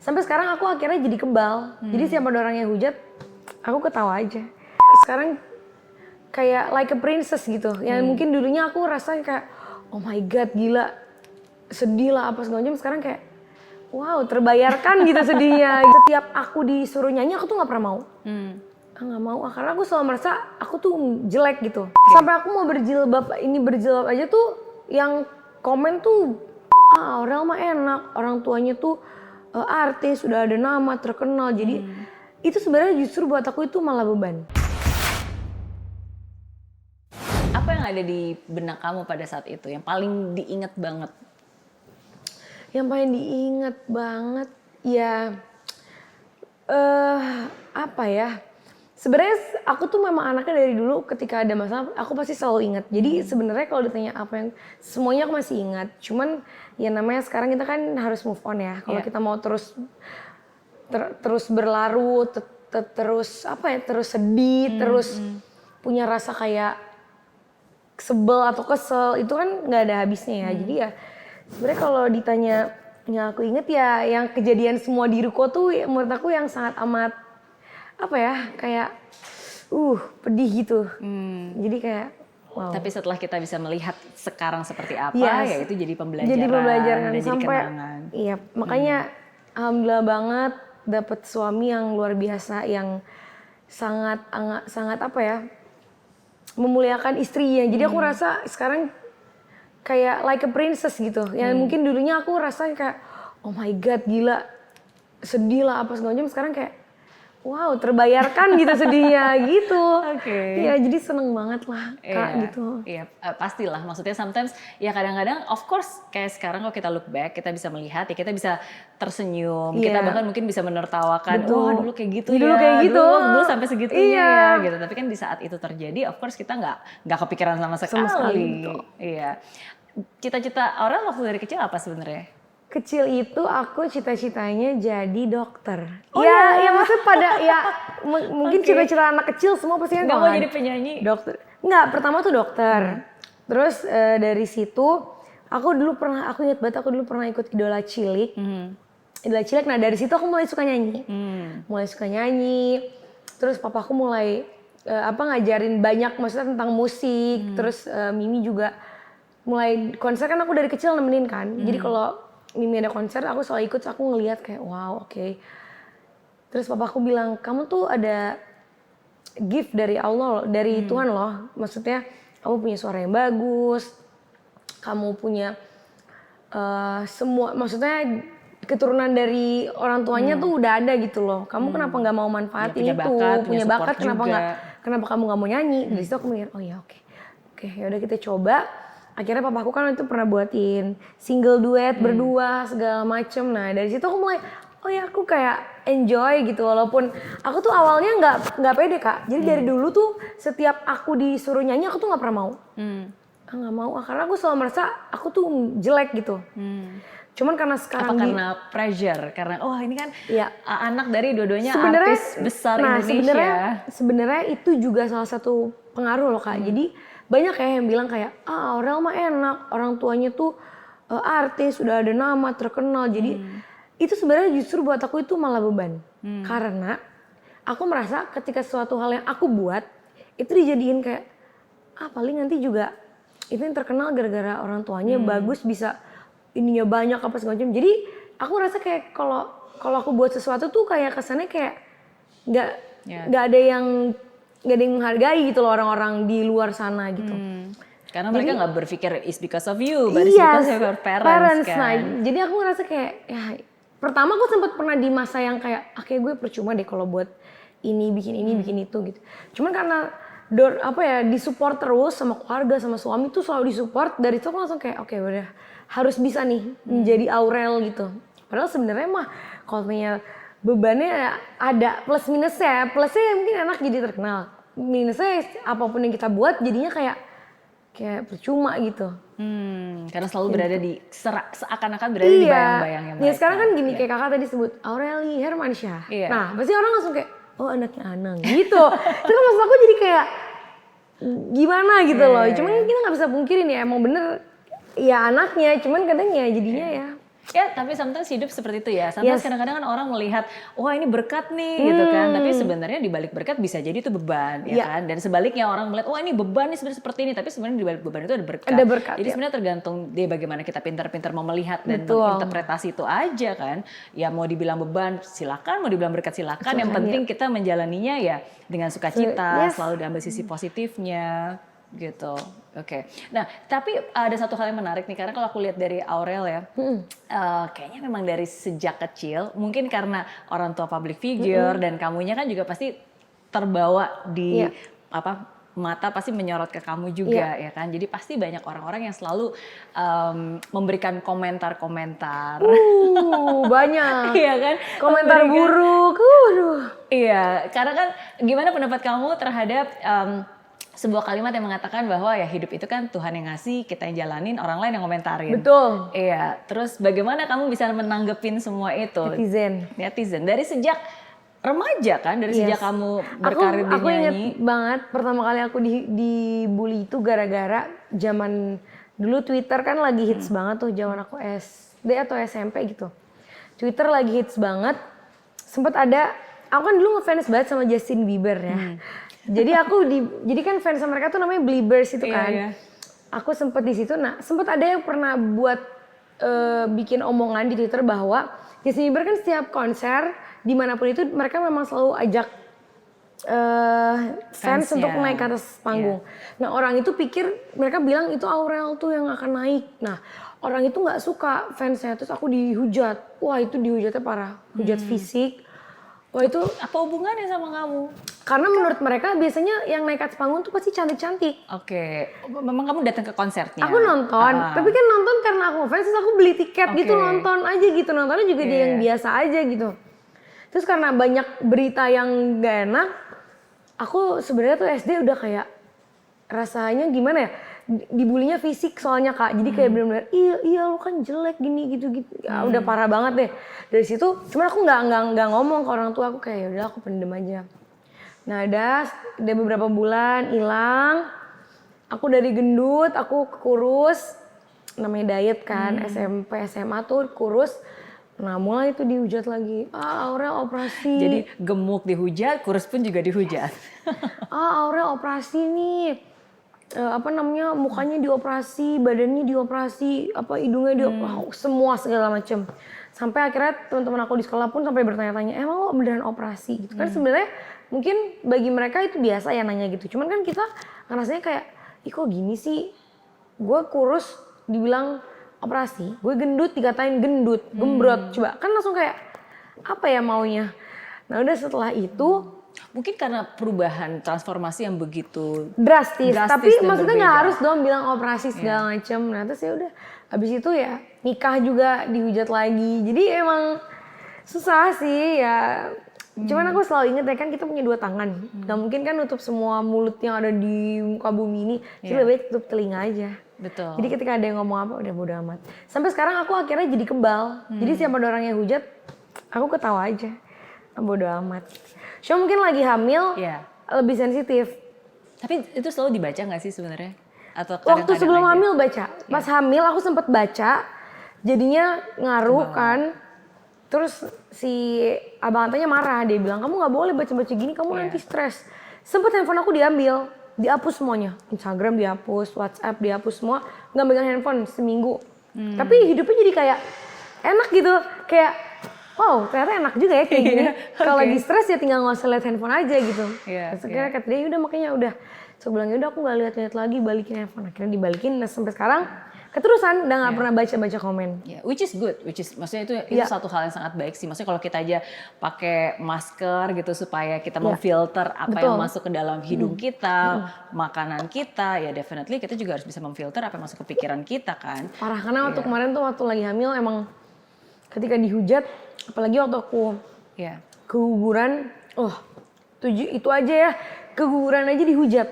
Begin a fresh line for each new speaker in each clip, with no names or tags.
Sampai sekarang aku akhirnya jadi kebal. Jadi siapa ada orang yang hujat, aku ketawa aja. Sekarang kayak like a princess gitu. Yang mungkin dulunya aku rasanya kayak, oh my god gila, sedih lah apa segala macam. Sekarang kayak, wow terbayarkan gitu sedihnya. Setiap aku disuruh nyanyi aku tuh nggak pernah mau. Nggak mau, karena aku selalu merasa aku tuh jelek gitu. Sampai aku mau berjilbab aja tuh yang komen tuh, Aurel mah enak, orang tuanya tuh artis, udah ada nama, terkenal. Jadi itu sebenarnya justru buat aku itu malah beban.
Apa yang ada di benak kamu pada saat itu yang paling diingat banget?
Yang paling diingat banget ya apa ya? Sebenarnya aku tuh memang anaknya dari dulu ketika ada masalah aku pasti selalu ingat. Jadi sebenarnya kalau ditanya apa yang semuanya aku masih ingat. Cuman ya namanya sekarang kita kan harus move on ya. Kalau kita mau terus berlarut, terus apa ya? Terus sedih, terus punya rasa kayak sebel atau kesel itu kan nggak ada habisnya ya. Jadi ya sebenarnya kalau ditanya yang aku inget ya yang kejadian semua di Ruko tuh ya, menurut aku yang sangat amat apa ya kayak pedih gitu. Jadi kayak wow.
Tapi setelah kita bisa melihat sekarang seperti apa, ya itu jadi pembelajaran.
Jadi pembelajaran
dan
sampai
jadi kenangan.
Iya, makanya alhamdulillah banget dapet suami yang luar biasa yang sangat apa ya memuliakan istrinya. Jadi aku rasa sekarang kayak like a princess gitu. Yang mungkin dulunya aku rasanya kayak oh my god gila, sedih lah apa segala macam. Sekarang kayak wow terbayarkan gitu sedihnya gitu. Iya jadi seneng banget lah Kak gitu.
Iya pastilah, maksudnya sometimes ya kadang-kadang of course kayak sekarang kalau kita look back kita bisa melihat ya kita bisa tersenyum, kita bahkan mungkin bisa menertawakan. Wah dulu kayak gitu
dulu
ya,
kayak gitu.
dulu sampai segitunya ya gitu. Tapi kan di saat itu terjadi of course kita nggak kepikiran sama sekali. Iya. Cita-cita Aurel waktu dari kecil apa sebenarnya?
Kecil itu aku cita-citanya jadi dokter. Ya maksudnya pada ya mungkin cita-cita anak kecil semua pasti kan
mau jadi penyanyi.
Dokter. Enggak, pertama tuh dokter. Terus dari situ aku ingat banget aku dulu pernah ikut Idola Cilik. Idola Cilik. Nah, dari situ aku mulai suka nyanyi. Mulai suka nyanyi. Terus papaku mulai ngajarin banyak maksudnya tentang musik. Terus Mimi juga mulai konser kan aku dari kecil nemenin kan. Jadi kalau Mimi ada konser, aku selalu ikut, aku ngelihat kayak wow oke. Terus papaku bilang, kamu tuh ada gift dari Allah, dari Tuhan loh. Maksudnya kamu punya suara yang bagus, kamu punya semua, maksudnya keturunan dari orang tuanya tuh udah ada gitu loh. Kamu kenapa nggak mau manfaatin
punya
itu?
bakat,
Punya bakat,
juga.
kenapa kamu nggak mau nyanyi? Dari situ aku mikir, oh ya oke, yaudah kita coba. Akhirnya papaku kan itu pernah buatin single duet berdua segala macem. Nah dari situ aku mulai oh ya aku kayak enjoy gitu walaupun aku tuh awalnya nggak pede Kak. Jadi dari dulu tuh setiap aku disuruh nyanyi aku tuh nggak pernah mau. Nggak mau karena aku selalu merasa aku tuh jelek gitu. Cuman karena sekarang
karena pressure karena ini kan anak dari dua-duanya artis besar Indonesia.
Sebenarnya itu juga salah satu pengaruh loh Kak. Jadi banyak ya yang bilang kayak Aurel mah enak, orang tuanya tuh artis, udah ada nama, terkenal. Jadi itu sebenarnya justru buat aku itu malah beban. Karena aku merasa ketika suatu hal yang aku buat itu dijadiin kayak paling nanti juga itu yang terkenal gara-gara orang tuanya bagus, bisa ininya banyak apa segala macam. Jadi aku rasa kayak kalau aku buat sesuatu tuh kayak kesannya kayak nggak ada yang menghargai gitu loh orang-orang di luar sana gitu.
Karena mereka nggak berpikir it's because of you, but it's because of your parents kan.
Nah, jadi aku ngerasa kayak pertama aku sempat pernah di masa yang kayak kayak gue percuma deh kalau buat ini bikin itu gitu. Cuman karena disupport terus sama keluarga sama suami tuh selalu disupport, dari itu aku langsung kayak oke, udah harus bisa nih menjadi Aurel gitu. Padahal sebenarnya mah kalau punya bebannya ada plus minusnya. Plusnya mungkin enak jadi terkenal. Minusnya apapun yang kita buat jadinya kayak percuma gitu.
Karena selalu berada di seakan-akan berada di bayang-bayangnya mereka.
Ya sekarang kan gini kayak kakak tadi sebut Aureli Hermansyah. Nah pasti orang langsung kayak anaknya Anang gitu. Itu kan maksud aku jadi kayak gimana gitu loh. Cuman kita nggak bisa pungkirin ya emang bener ya anaknya. Cuman kadang ya jadinya ya
Ya, tapi sometimes hidup seperti itu ya. Sometimes kadang-kadang kan orang melihat, wah ini berkat nih gitu kan. Tapi sebenarnya di balik berkat bisa jadi itu beban ya kan. Dan sebaliknya orang melihat, wah ini beban nih sebenarnya seperti ini. Tapi sebenarnya di balik beban itu ada berkat.
Ada berkat,
jadi sebenarnya tergantung dia bagaimana kita pintar-pintar mau melihat dan menginterpretasi itu aja kan. Ya mau dibilang beban silakan, mau dibilang berkat silakan. Yang penting kita menjalaninya ya dengan sukacita, selalu diambil sisi positifnya. Gitu, oke. Nah, tapi ada satu hal yang menarik nih, karena kalau aku lihat dari Aurel ya, kayaknya memang dari sejak kecil, mungkin karena orang tua public figure dan kamunya kan juga pasti terbawa di mata pasti menyorot ke kamu juga ya kan. Jadi pasti banyak orang-orang yang selalu memberikan komentar-komentar.
Banyak.
Iya kan?
Komentar buruk.
Iya, karena kan gimana pendapat kamu terhadap sebuah kalimat yang mengatakan bahwa ya hidup itu kan Tuhan yang ngasih, kita yang jalanin, orang lain yang komentarin.
Betul.
Iya, terus bagaimana kamu bisa menanggepin semua itu? Netizen. Dari sejak remaja kan, dari sejak kamu berkarir di nyanyi.
Aku inget banget pertama kali aku dibully itu gara-gara zaman dulu Twitter kan lagi hits banget tuh, zaman aku SD atau SMP gitu. Twitter lagi hits banget. Sempet ada, aku kan dulu ngefans banget sama Justin Bieber ya. Jadi jadi kan fans mereka tuh namanya Beliebers itu kan. Aku sempet di situ. Nah, sempet ada yang pernah buat bikin omongan di Twitter bahwa Justin Bieber kan setiap konser dimanapun itu mereka memang selalu ajak fans untuk naik ke atas panggung. Nah, orang itu pikir mereka bilang itu Aurel tuh yang akan naik. Nah, orang itu nggak suka fansnya, terus aku dihujat. Wah, itu dihujatnya parah, hujat fisik. Wah, itu
apa hubungannya sama kamu?
Karena menurut mereka biasanya yang naik atas panggung tuh pasti cantik-cantik.
Oke, memang kamu datang ke konsernya?
Aku nonton, tapi kan nonton karena aku fans, terus aku beli tiket gitu, nonton aja gitu. Nontonnya juga dia yang biasa aja gitu. Terus karena banyak berita yang gak enak, aku sebenarnya tuh SD udah kayak rasanya gimana ya, dibulinya fisik soalnya Kak. Jadi kayak benar-benar iya lu kan jelek gini gitu. Ya, udah parah banget deh. Dari situ cuman aku nggak ngomong ke orang tua, aku kayak yaudah aku pendem aja. Nah ada beberapa bulan hilang, aku dari gendut aku kurus, namanya diet kan, SMP SMA tuh kurus. Nah mulai itu dihujat lagi, Aurel operasi.
Jadi gemuk dihujat, kurus pun juga dihujat.
Aurel operasi nih, mukanya dioperasi, badannya dioperasi, hidungnya semua segala macem. Sampai akhirnya teman-teman aku di sekolah pun sampai bertanya-tanya, emang lo beneran operasi gitu kan. Sebenarnya mungkin bagi mereka itu biasa ya nanya gitu, cuman kan kita ngerasanya kayak, ih kok gini sih, gue kurus dibilang operasi, gue gendut dikatain gendut, gembrot, coba kan langsung kayak apa ya maunya. Nah udah setelah itu
mungkin karena perubahan transformasi yang begitu
drastis tapi maksudnya nggak harus dong bilang operasi segala macem. Nah terus ya udah habis itu ya nikah juga dihujat lagi, jadi emang susah sih ya. Cuman aku selalu inget ya kan kita punya 2 tangan, nggak mungkin kan nutup semua mulut yang ada di muka bumi ini, jadi lebih baik tutup telinga aja.
Betul.
Jadi ketika ada yang ngomong apa udah bodo amat. Sampai sekarang aku akhirnya jadi kebal. Jadi siapa ada orang yang hujat, aku ketawa aja. Bodo amat. Cuma mungkin lagi hamil, lebih sensitif.
Tapi itu selalu dibaca nggak sih sebenarnya? Atau
waktu sebelum hamil baca. Pas hamil aku sempet baca, jadinya ngaruh kan. Terus si abang tantenya marah, dia bilang kamu nggak boleh baca-baca gini, kamu nanti stres. Sempet handphone aku diambil, dihapus semuanya. Instagram dihapus, WhatsApp dihapus semua, nggak megang handphone seminggu. Tapi hidupnya jadi kayak enak gitu, kayak wow ternyata enak juga ya kayak gini. Kalau lagi stres ya tinggal nggak usah lihat handphone aja gitu. Terus akhirnya kata dia udah makanya udah. So bilang udah aku nggak lihat lagi, balikin handphone. Akhirnya dibalikin, nah sampai sekarang keterusan udah nggak pernah baca komen.
Which is good, maksudnya itu satu hal yang sangat baik sih. Maksudnya kalau kita aja pakai masker gitu supaya kita memfilter apa yang masuk ke dalam hidung kita, makanan kita, ya definitely kita juga harus bisa memfilter apa yang masuk ke pikiran kita kan.
Parah karena waktu kemarin tuh waktu lagi hamil emang ketika dihujat, apalagi waktu aku keguguran, itu aja ya, keguguran aja dihujat.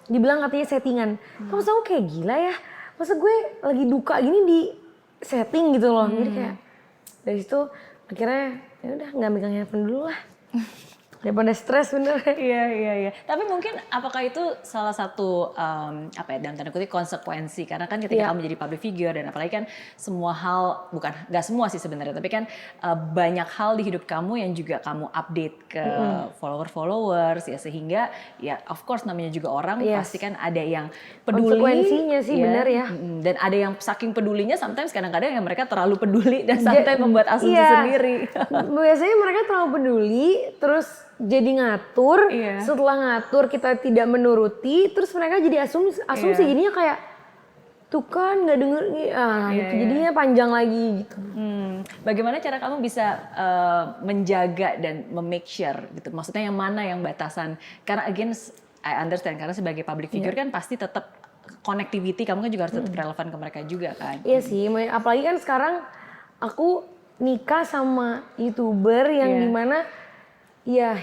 Dibilang katanya settingan. Kamu tahu kayak gila ya? Masa gue lagi duka gini di setting gitu loh. Jadi kayak dari situ akhirnya ya udah nggak megang handphone dulu lah. Daripada stres bener.
Iya. Tapi mungkin apakah itu salah satu dalam tanda kutip konsekuensi, karena kan ketika kamu jadi public figure dan apalagi kan semua hal, bukan nggak semua sih sebenarnya, tapi kan banyak hal di hidup kamu yang juga kamu update ke followers ya, sehingga ya of course namanya juga orang pasti kan ada yang peduli.
Konsekuensinya sih bener ya.
Dan ada yang saking pedulinya sometimes kadang-kadang yang mereka terlalu peduli dan sometimes membuat asumsi sendiri.
Biasanya mereka terlalu peduli terus jadi ngatur, setelah ngatur kita tidak menuruti, terus mereka jadi asumsi jadinya kayak tuh kan nggak denger, itu jadinya panjang lagi gitu.
Bagaimana cara kamu bisa menjaga dan make sure gitu, maksudnya yang mana yang batasan, karena again I understand karena sebagai public figure kan pasti tetap connectivity kamu kan juga harus tetap relevan ke mereka juga kan.
Iya sih, apalagi kan sekarang aku nikah sama YouTuber yang dimana ya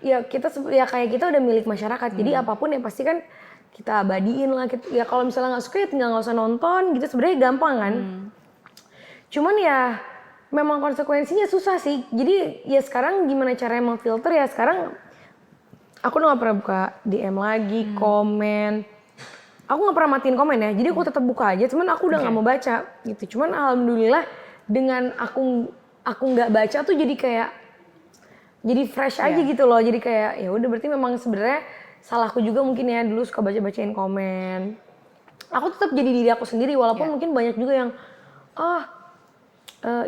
kita kayak kita udah milik masyarakat. Jadi apapun ya pasti kan kita abadiin lah. Ya kalau misalnya nggak suka ya tinggal nggak usah nonton gitu. Sebenarnya gampang kan. Cuman ya memang konsekuensinya susah sih. Jadi ya sekarang gimana caranya memfilter ya, sekarang aku udah nggak pernah buka DM lagi, komen. Aku nggak pernah matiin komen ya. Jadi aku tetap buka aja. Cuman aku udah nggak mau baca gitu. Cuman alhamdulillah dengan aku nggak baca tuh jadi fresh aja gitu loh. Jadi kayak ya udah berarti memang sebenarnya salahku juga mungkin ya, dulu suka bacain komen. Aku tetap jadi diri aku sendiri walaupun mungkin banyak juga yang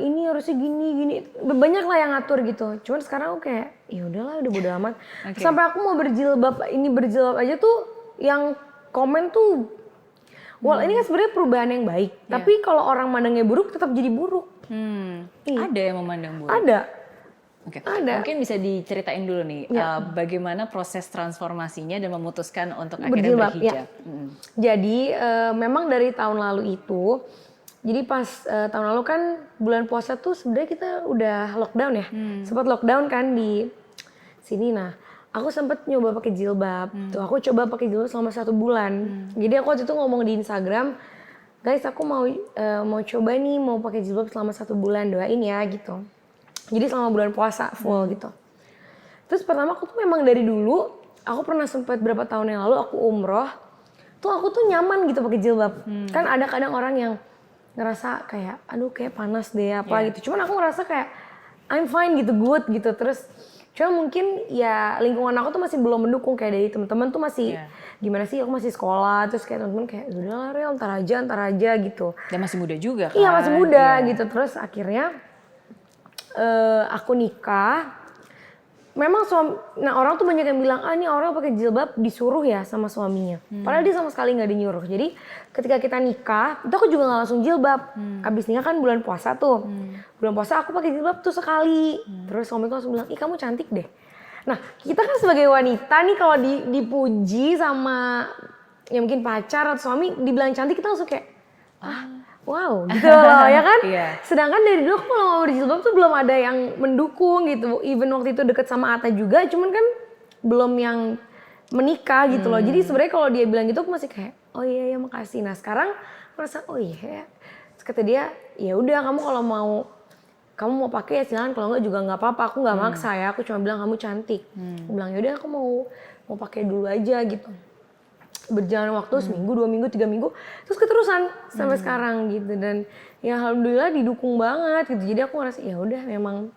ini harusnya gini. Banyak lah yang ngatur gitu. Cuman sekarang aku kayak ya udahlah, udah bodo amat. Sampai aku mau berjilbab aja tuh yang komen tuh ini kan sebenarnya perubahan yang baik. Tapi kalau orang mandangnya buruk tetap jadi buruk.
Ada yang memandang buruk?
Ada.
Ada. Mungkin bisa diceritain dulu nih bagaimana proses transformasinya dan memutuskan untuk akhirnya berhijab.
Jadi memang dari tahun lalu itu, jadi pas tahun lalu kan bulan puasa tuh sebenarnya kita udah lockdown ya, sempat lockdown kan di sini. Nah, aku sempet nyoba pakai jilbab. Tuh aku coba pakai jilbab selama 1 bulan. Jadi aku waktu itu ngomong di Instagram, guys aku mau coba nih mau pakai jilbab selama 1 bulan, doain ya gitu. Jadi selama bulan puasa full gitu. Terus pertama aku tuh memang dari dulu, aku pernah sempat berapa tahun yang lalu aku umroh, tuh aku tuh nyaman gitu pakai jilbab. Kan ada kadang orang yang ngerasa kayak, aduh kayak panas deh gitu. Cuman aku ngerasa kayak I'm fine gitu, good gitu. Terus cuma mungkin ya lingkungan aku tuh masih belum mendukung, kayak dari teman-teman tuh masih gimana sih, aku masih sekolah, terus kayak teman-teman kayak udah lah Rel, ntar aja gitu.
Dan masih muda juga kan?
Iya masih muda gitu. Terus akhirnya aku nikah. Memang orang tuh banyak yang bilang, ini orang pakai jilbab disuruh ya sama suaminya. Padahal dia sama sekali nggak dinyuruh. Jadi ketika kita nikah, itu aku juga nggak langsung jilbab. Abis nikah kan bulan puasa tuh. Bulan puasa aku pakai jilbab tuh sekali. Terus suamiku langsung bilang, kamu cantik deh. Nah kita kan sebagai wanita nih kalau dipuji sama ya mungkin pacar atau suami dibilang cantik, kita langsung kayak wow gitu loh ya kan. Sedangkan dari dulu aku kalau mau berjilbab tuh belum ada yang mendukung gitu. Even waktu itu deket sama Atta juga, cuman kan belum yang menikah gitu loh. Jadi sebenarnya kalau dia bilang gitu aku masih kayak oh iya makasih. Nah sekarang aku rasa oh iya. Terus kata dia ya udah kamu mau pakai ya silakan, kalau enggak juga nggak apa-apa, aku nggak maksa ya, aku cuma bilang kamu cantik. Aku bilang ya udah aku mau pakai dulu aja gitu. Berjalan waktu seminggu, 2 minggu, 3 minggu, terus keterusan sampai sekarang gitu. Dan ya alhamdulillah didukung banget gitu. Jadi aku ngerasa ya udah memang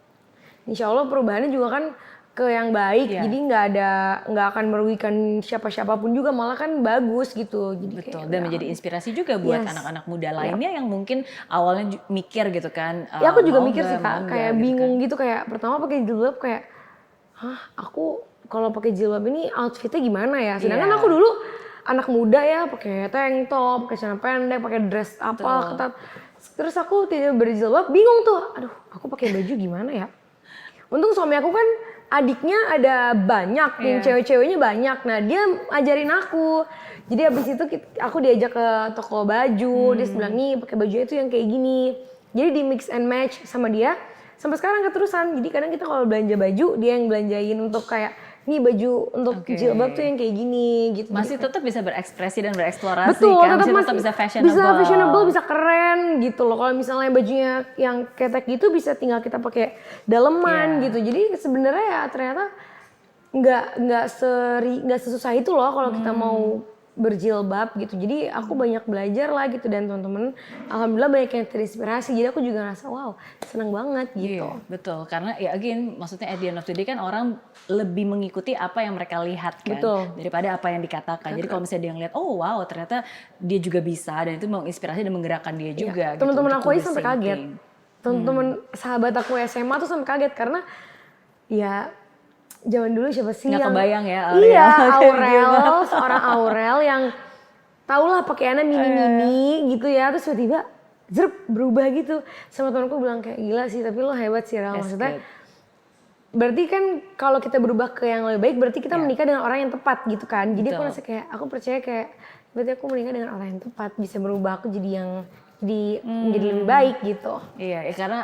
insya Allah perubahannya juga kan ke yang baik. Jadi nggak akan merugikan siapapun juga, malah kan bagus gitu. Jadi
betul, dan menjadi inspirasi juga buat anak-anak muda lainnya yang mungkin awalnya mikir gitu kan.
Ya aku juga mikir sih Kak, kayak bingung gitu, kayak pertama pakai jilbab kayak aku kalau pakai jilbab ini outfitnya gimana ya. Sedangkan aku dulu anak muda ya, pakai tank top, pakai celana pendek, pakai dress apa ketat. Terus aku tidak berjilbab, bingung tuh. Aduh, aku pakai baju gimana ya? Untung suami aku kan adiknya ada banyak, yang cewek-ceweknya banyak. Nah, dia ajarin aku. Jadi abis itu aku diajak ke toko baju, dia bilang nih pakai baju itu yang kayak gini. Jadi di mix and match sama dia. Sampai sekarang keterusan. Jadi kadang kita kalau belanja baju, dia yang belanjain untuk kayak nih baju untuk jilbab tuh yang kayak gini gitu.
Masih tetap bisa berekspresi dan bereksplorasi.
Betul,
kan? Tetap bisa fashionable.
Bisa keren gitu loh. Kalau misalnya bajunya yang ketek gitu bisa tinggal kita pakai daleman gitu. Jadi sebenarnya ya ternyata nggak sesusah itu loh kalau kita mau berjilbab gitu. Jadi aku banyak belajar lah gitu, dan teman-teman alhamdulillah banyak yang terinspirasi. Jadi aku juga ngerasa wow, seneng banget gitu.
Iya, betul. Karena ya again, maksudnya at the end of the day kan orang lebih mengikuti apa yang mereka lihat kan,
Betul.
daripada apa yang dikatakan. Jadi kalau misalnya dia ngeliat, oh wow, ternyata dia juga bisa, dan itu menginspirasi dan menggerakkan dia juga. Gitu,
Teman-teman
untuk
aku
do
aja
the
sampai
same
kaget.
thing.
Teman-teman sahabat aku SMA tuh sampai kaget karena ya zaman dulu siapa sih
Nggak
yang
kebayang ya Aurel.
Iya,
Kayak
Aurel, seorang Aurel yang tau lah pakaiannya mini-mini gitu ya, terus tiba-tiba berubah gitu. Sama temanku bilang kayak gila sih, tapi lo hebat sih Rel. Maksudnya berarti kan kalau kita berubah ke yang lebih baik berarti kita menikah dengan orang yang tepat gitu kan. Jadi aku rasa kayak aku percaya kayak berarti aku menikah dengan orang yang tepat, bisa berubah aku jadi yang menjadi lebih baik gitu.
Iya, ya karena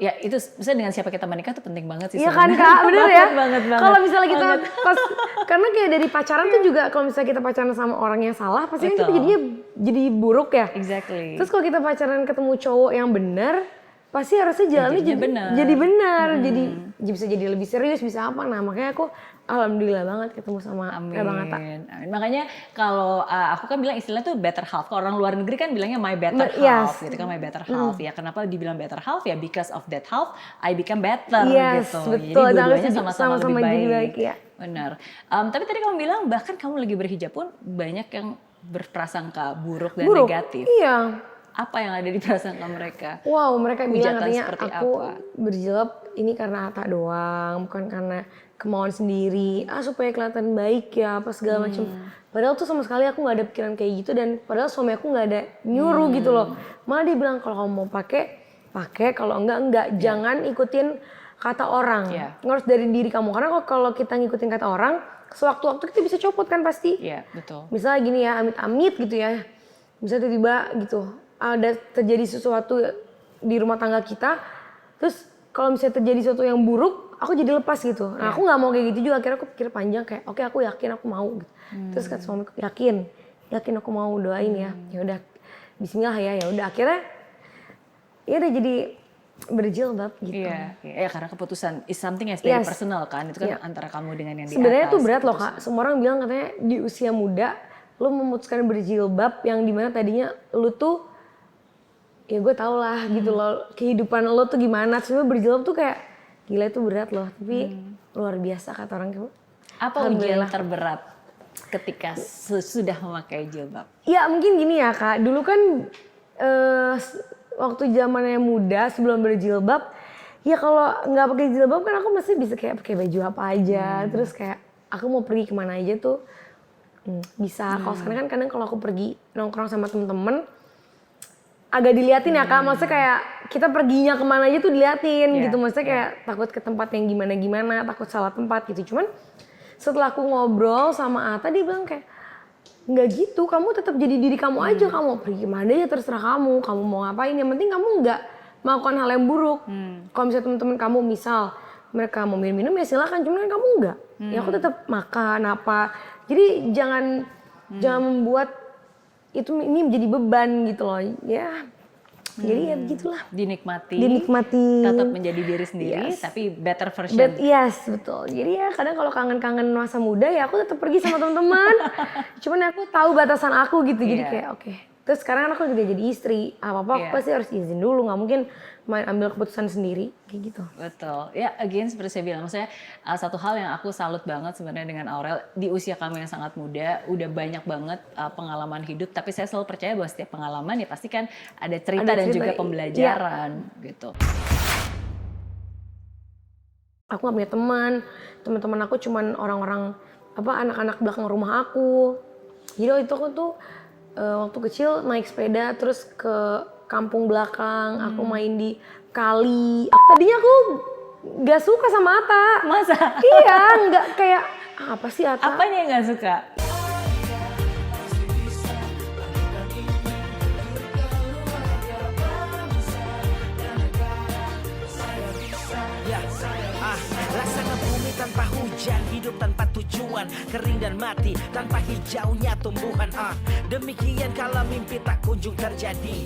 ya itu misalnya dengan siapa kita menikah tuh penting banget sih.
Iya kan Kak, bener ya?
banget.
Kalau misalnya kita pas, karena kayak dari pacaran tuh juga kalau misalnya kita pacaran sama orang yang salah, pasti kan kita jadinya jadi buruk ya.
Exactly.
Terus kalau kita pacaran ketemu cowok yang benar, pasti harusnya jalannya jadi benar, jadi bisa jadi lebih serius, bisa apa. Nah makanya aku alhamdulillah banget ketemu sama Bang Atta.
Amin. Makanya kalau aku kan bilang istilahnya tuh better half. Kalau orang luar negeri kan bilangnya my better half gitu kan, my better half. Ya kenapa dibilang better half ya because of that half I become better gitu.
Betul.
Jadi dua-duanya sama-sama lebih baik.
Jadi baik ya.
Benar. Tapi tadi kamu bilang bahkan kamu lagi berhijab pun banyak yang berprasangka buruk dan negatif.
Iya.
Apa yang ada di prasangka mereka?
Wow, mereka bilang katanya aku
apa?
berjilbab ini karena Atta doang, bukan karena kemauan sendiri. Supaya kelihatan baik ya, apa segala macam. Padahal tuh sama sekali aku nggak ada pikiran kayak gitu, dan padahal suami aku nggak ada nyuruh gitu loh. Malah dia bilang kalau kamu mau pakai, kalau enggak. Jangan ikutin kata orang. Harus dari diri kamu. Karena kalau kita ngikutin kata orang, sewaktu-waktu kita bisa copot kan pasti.
Iya, betul.
Misalnya gini ya, amit-amit gitu ya. Misalnya tiba-tiba gitu, ada terjadi sesuatu di rumah tangga kita, terus kalau misalnya terjadi sesuatu yang buruk, aku jadi lepas gitu. Nah aku nggak mau kayak gitu juga, akhirnya aku pikir panjang kayak oke, aku yakin aku mau gitu. Terus kata suamiku yakin aku mau, doain ya. Ya udah bismillah ya udah akhirnya ya udah jadi berjilbab gitu.
Iya, karena keputusan is something yang very personal kan, itu kan antara kamu dengan yang di atas.
Sebenarnya tuh berat loh Kak, semua orang bilang katanya di usia muda lu memutuskan berjilbab yang dimana tadinya lu tuh ya gue tau lah gitu loh kehidupan lo tuh gimana, sebenarnya berjilbab tuh kayak gila itu berat loh, tapi luar biasa kata orang kamu.
Apa ujian terberat ketika sudah memakai jilbab?
Ya mungkin gini ya Kak, dulu kan waktu zamannya muda sebelum berjilbab, ya kalau nggak pakai jilbab kan aku masih bisa kayak pakai baju apa aja, terus kayak aku mau pergi kemana aja tuh bisa. Kalau sekarang kan kadang kalau aku pergi nongkrong sama temen-temen agak diliatin ya Kak, maksudnya kayak kita perginya kemana aja tuh diliatin gitu, maksudnya kayak takut ke tempat yang gimana-gimana, takut salah tempat gitu. Cuman setelah aku ngobrol sama Atta, dia bilang kayak nggak gitu, kamu tetap jadi diri kamu aja, kamu mau pergi kemana aja terserah kamu mau ngapain, yang penting kamu nggak melakukan hal yang buruk. Kalau misalnya teman-teman kamu misal mereka mau minum ya silakan, cuman kan kamu nggak, ya aku tetap makan apa. Jadi jangan membuat ini menjadi beban gitu loh ya. Jadi ya begitulah.
Dinikmati.
Tetap
menjadi diri sendiri, tapi better version.
Betul. Jadi ya kadang kalau kangen-kangen masa muda ya aku tetap pergi sama teman-teman. Cuman aku tahu batasan aku gitu. Jadi kayak oke. Terus sekarang aku udah jadi istri, apa-apa aku pasti harus izin dulu, nggak mungkin main ambil keputusan sendiri kayak gitu.
Betul. Ya again seperti saya bilang, maksudnya satu hal yang aku salut banget sebenarnya dengan Aurel, di usia kamu yang sangat muda, udah banyak banget pengalaman hidup, tapi saya selalu percaya bahwa setiap pengalaman ya pasti kan ada cerita dan juga pembelajaran gitu.
Aku nggak punya teman-teman aku cuman orang-orang anak-anak belakang rumah aku. Jadi itu aku tuh waktu kecil naik sepeda terus ke kampung belakang, aku main di kali. Tadinya aku nggak suka sama Atta.
Masa?
Iya, nggak kayak apa sih Atta?
Apanya yang nggak suka?
Rasanya bumi tanpa hujan, hidup tanpa tujuan, kering dan mati tanpa hijaunya tumbuhan. Demikian kalau mimpi tak kunjung terjadi,